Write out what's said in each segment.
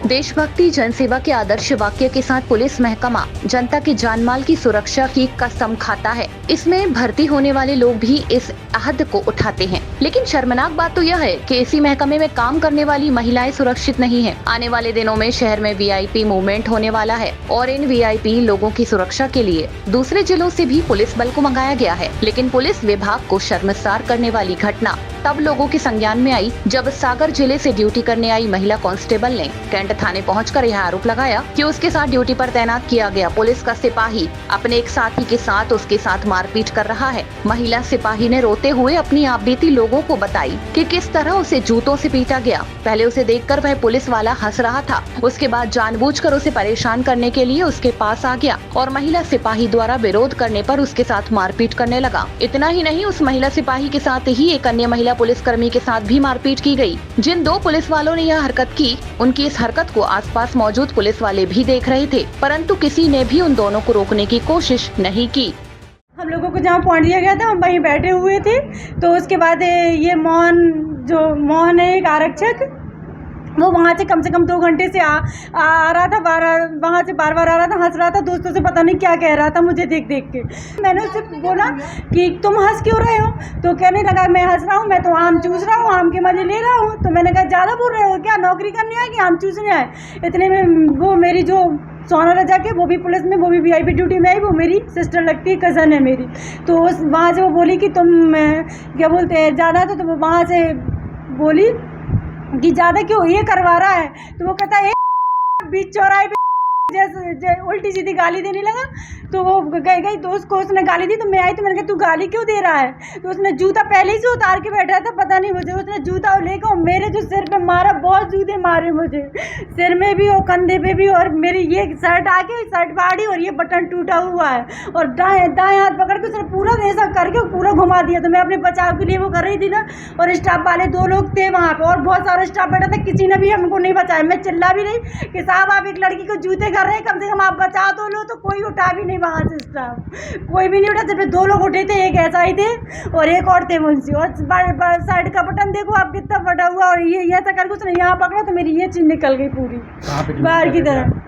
देशभक्ति जनसेवा के आदर्श वाक्य के साथ पुलिस महकमा जनता के जानमाल की सुरक्षा की कसम खाता है। इसमें भर्ती होने वाले लोग भी इस अहद को उठाते हैं। लेकिन शर्मनाक बात तो यह है कि इसी महकमे में काम करने वाली महिलाएं सुरक्षित नहीं हैं। आने वाले दिनों में शहर में वीआईपी मूवमेंट होने वाला है और इन वीआईपी लोगों की सुरक्षा के लिए दूसरे जिलों से भी पुलिस बल को मंगाया गया है। लेकिन पुलिस विभाग को शर्मसार करने वाली घटना तब लोगों के संज्ञान में आई जब सागर जिले से ड्यूटी करने आई महिला कांस्टेबल ने कैंट थाने पहुंचकर यह आरोप लगाया कि उसके साथ ड्यूटी पर तैनात किया गया पुलिस का सिपाही अपने एक साथी के साथ उसके साथ मारपीट कर रहा है। महिला सिपाही ने रोते हुए अपनी आपबीती लोगों को बताई कि किस तरह उसे जूतों से पीटा गया। पहले उसे देखकर वह पुलिस वाला हंस रहा था, उसके बाद जानबूझकर उसे परेशान करने के लिए उसके पास आ गया और महिला सिपाही द्वारा विरोध करने पर उसके साथ मारपीट करने लगा। इतना ही नहीं, उस महिला सिपाही के साथ ही एक अन्य महिला पुलिसकर्मी के साथ भी मारपीट की गई। जिन दो पुलिस वालों ने यह हरकत की, उनकी इस हरकत को आसपास मौजूद पुलिस वाले भी देख रहे थे, परंतु किसी ने भी उन दोनों को रोकने की कोशिश नहीं की। हम लोगों को जहाँ पहुँच दिया गया था, हम वहीं बैठे हुए थे। तो उसके बाद ये मोहन है एक आरक्षक, वो वहाँ से कम 2 घंटे से आ रहा था। वहाँ से बार बार आ रहा था, हंस रहा था, दोस्तों से पता नहीं क्या कह रहा था मुझे देख के। मैंने उससे बोला कि तुम हंस क्यों रहे हो? तो कहने लगा मैं हंस रहा हूँ, मैं तो आम चूस रहा हूँ, आम के मजे ले रहा हूँ। तो मैंने कहा ज़्यादा बोल रहे हो क्या, नौकरी करने आए कि आम चूसने आए? इतने में वो मेरी जो सोना रजा के, वो भी पुलिस में, वो भी वीआईपी ड्यूटी में आई, वो मेरी सिस्टर लगती है, कज़न है मेरी। तो वहाँ से वो बोली कि तुम क्या बोलते हैं ज़्यादा, तो वहाँ से बोली कि ज़्यादा क्यों ये करवा रहा है? तो वो कहता है बीच चौराहे पे जैसे उल्टी सीधी गाली देने लगा। तो वो गई तो उसने गाली दी। तो मैं आई तो मैंने कहा तू गाली क्यों दे रहा है? तो उसने जूता पहले ही से उतार के बैठा था, पता नहीं मुझे, उसने जूता लेकर मेरे जो सिर पे मारा, बहुत जूते मारे मुझे सिर में भी और कंधे पे भी, और मेरी ये शर्ट आके शर्ट फाड़ी और ये बटन टूटा हुआ है, और दाएं हाथ पकड़ के उसने पूरा ऐसा करके पूरा घुमा दिया। तो मैं अपने बचाव के लिए वो कर रही थी ना, और स्टाफ वाले 2 लोग थे वहाँ पे और बहुत सारा स्टाफ बैठा था, किसी ने भी हमको नहीं बचाया। मैं चिल्ला भी नहीं कि साहब आप एक लड़की को जूते कर रहे हैं, कम से कम आप बचा दो लो। तो कोई उठा भी नहीं वहाँ से, स्टाफ कोई भी नहीं उठा। सिर्फ 2 लोग उठे थे, एक ऐसा ही थे और एक और थे मुंशी। और साइड का बटन देखो आप कितना फटा हुआ, और ये ऐसा करके उसने यहाँ पकड़ा तो मेरी ये चीज निकल गई पूरी बाहर की तरफ।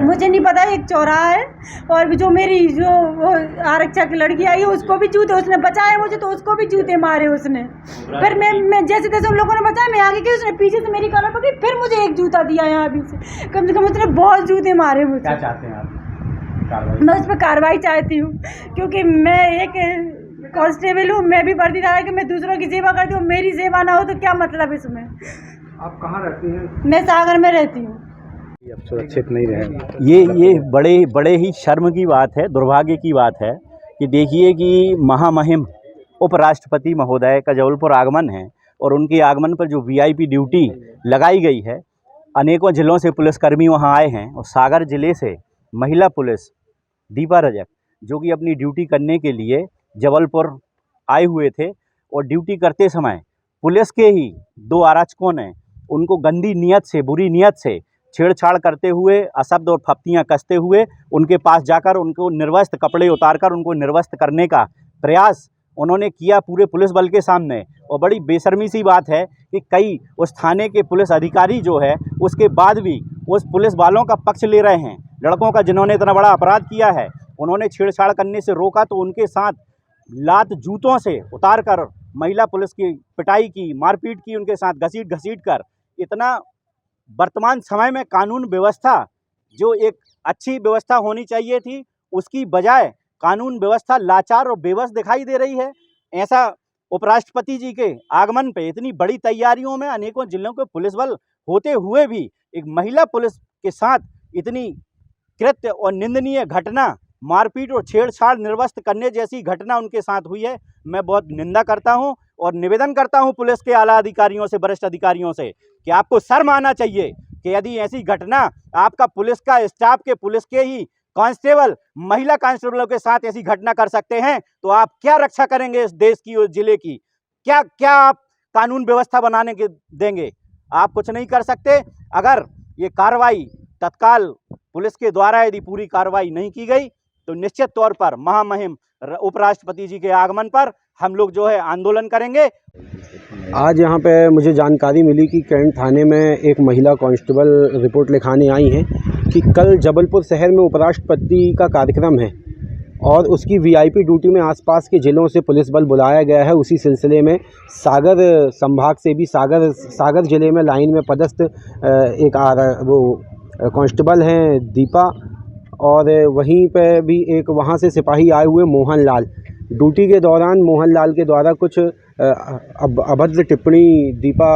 मुझे नहीं पता, एक चौराहा है। और जो मेरी जो वो आरक्षक लड़की आई है उसको भी जूते, उसने बचाया मुझे तो उसको भी जूते मारे उसने। फिर मैं जैसे तैसे उन लोगों ने बचाया, मैं आगे गई, उसने पीछे से मेरी कॉलर पकड़ी, फिर मुझे एक जूता दिया यहाँ भी से कम उसने बहुत जूते मारे मुझे। क्या चाहते हैं आप? मैं उस पर कार्रवाई चाहती हूँ, क्योंकि मैं एक कांस्टेबल हूँ, मैं भी वर्दी लगा के मैं दूसरों की सेवा करती हूँ। मेरी सेवा ना हो तो क्या मतलब इसमें? आप कहाँ रहती हैं? मैं सागर में रहती हूँ। अब सुरक्षित नहीं रहे, ये बड़े ही शर्म की बात है, दुर्भाग्य की बात है कि देखिए कि महामहिम उपराष्ट्रपति महोदय का जबलपुर आगमन है और उनके आगमन पर जो वीआईपी ड्यूटी लगाई गई है, अनेकों जिलों से पुलिसकर्मी वहां आए हैं और सागर जिले से महिला पुलिस दीपा रजक जो कि अपनी ड्यूटी करने के लिए जबलपुर आए हुए थे, और ड्यूटी करते समय पुलिस के ही 2 आरक्षकों ने उनको गंदी नीयत से, बुरी नीयत से छेड़छाड़ करते हुए, अशब्द और फप्तियाँ कसते हुए उनके पास जाकर उनको निर्वस्त्र, कपड़े उतारकर उनको निर्वस्त्र करने का प्रयास उन्होंने किया पूरे पुलिस बल के सामने। और बड़ी बेशर्मी सी बात है कि कई उस थाने के पुलिस अधिकारी जो है उसके बाद भी उस पुलिस वालों का पक्ष ले रहे हैं। लड़कों का जिन्होंने इतना बड़ा अपराध किया है, उन्होंने छेड़छाड़ करने से रोका तो उनके साथ लात जूतों से उतार कर महिला पुलिस की पिटाई की, मारपीट की, उनके साथ घसीट कर। इतना वर्तमान समय में कानून व्यवस्था जो एक अच्छी व्यवस्था होनी चाहिए थी, उसकी बजाय कानून व्यवस्था लाचार और बेबस दिखाई दे रही है। ऐसा उपराष्ट्रपति जी के आगमन पे इतनी बड़ी तैयारियों में अनेकों जिलों के पुलिस बल होते हुए भी एक महिला पुलिस के साथ इतनी कृत्य और निंदनीय घटना, मारपीट और छेड़छाड़, निर्वस्त्र करने जैसी घटना उनके साथ हुई है। मैं बहुत निंदा करता हूं और निवेदन करता हूं पुलिस के आला अधिकारियों से, वरिष्ठ अधिकारियों से कि आपको शर्म आना चाहिए कि यदि ऐसी घटना आपका पुलिस का स्टाफ के, पुलिस के ही कांस्टेबल, महिला कांस्टेबलों के साथ ऐसी घटना कर सकते हैं, तो आप क्या रक्षा करेंगे इस देश की, उस जिले की? क्या आप कानून व्यवस्था बनाने के देंगे? आप कुछ नहीं कर सकते। अगर ये कार्रवाई तत्काल पुलिस के द्वारा यदि पूरी कार्रवाई नहीं की गई तो निश्चित तौर पर महामहिम उपराष्ट्रपति जी के आगमन पर हम लोग जो है आंदोलन करेंगे। आज यहाँ पे मुझे जानकारी मिली कि कैंट थाने में एक महिला कांस्टेबल रिपोर्ट लिखाने आई हैं कि कल जबलपुर शहर में उपराष्ट्रपति का कार्यक्रम है और उसकी वीआईपी ड्यूटी में आसपास के ज़िलों से पुलिस बल बुलाया गया है। उसी सिलसिले में सागर संभाग से भी सागर ज़िले में लाइन में पदस्थ एक वो कांस्टेबल हैं दीपा, और वहीं पे भी एक वहाँ से सिपाही आए हुए मोहनलाल। ड्यूटी के दौरान मोहनलाल के द्वारा कुछ अभद्र टिप्पणी दीपा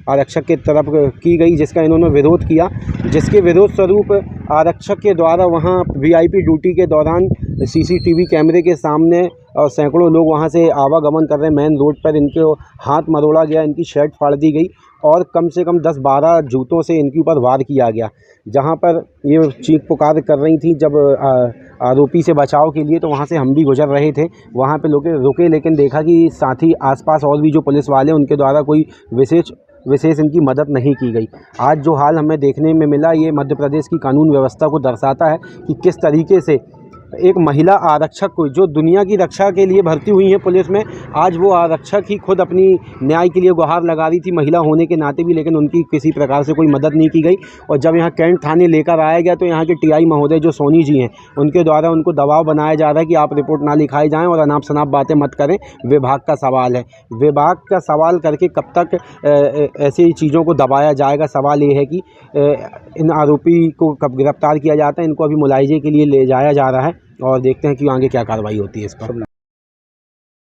आरक्षक के तरफ की गई, जिसका इन्होंने विरोध किया, जिसके विरोध स्वरूप आरक्षक के द्वारा वहां वीआईपी ड्यूटी के दौरान सीसीटीवी कैमरे के सामने और सैकड़ों लोग वहां से आवागमन कर रहे मेन रोड पर इनके हाथ मरोड़ा गया, इनकी शर्ट फाड़ दी गई और कम से कम 10-12 जूतों से इनके ऊपर वार किया गया। जहां पर ये चीख पुकार कर रही थी जब आरोपी से बचाव के लिए, तो वहां से हम भी गुजर रहे थे। वहां पे लोग रुके, लेकिन देखा कि साथ ही आसपास और भी जो पुलिस वाले उनके द्वारा कोई विशेष इनकी मदद नहीं की गई। आज जो हाल हमें देखने में मिला, ये मध्य प्रदेश की कानून व्यवस्था को दर्शाता है कि किस तरीके से एक महिला आरक्षक को, जो दुनिया की रक्षा के लिए भर्ती हुई है पुलिस में, आज वो आरक्षक ही खुद अपनी न्याय के लिए गुहार लगा रही थी महिला होने के नाते भी, लेकिन उनकी किसी प्रकार से कोई मदद नहीं की गई। और जब यहाँ कैंट थाने लेकर आया गया तो यहाँ के टीआई महोदय जो सोनी जी हैं, उनके द्वारा उनको दबाव बनाया जा रहा है कि आप रिपोर्ट ना लिखाई जाएँ और अनाप शनाप बातें मत करें। विभाग का सवाल है, विभाग का सवाल करके कब तक ऐसी चीज़ों को दबाया जाएगा। सवाल ये है कि इन आरोपी को कब गिरफ्तार किया जाता है, इनको अभी मुलाहिजे के लिए ले जाया जा रहा है और देखते हैं कि आगे क्या कार्रवाई होती है इस पर।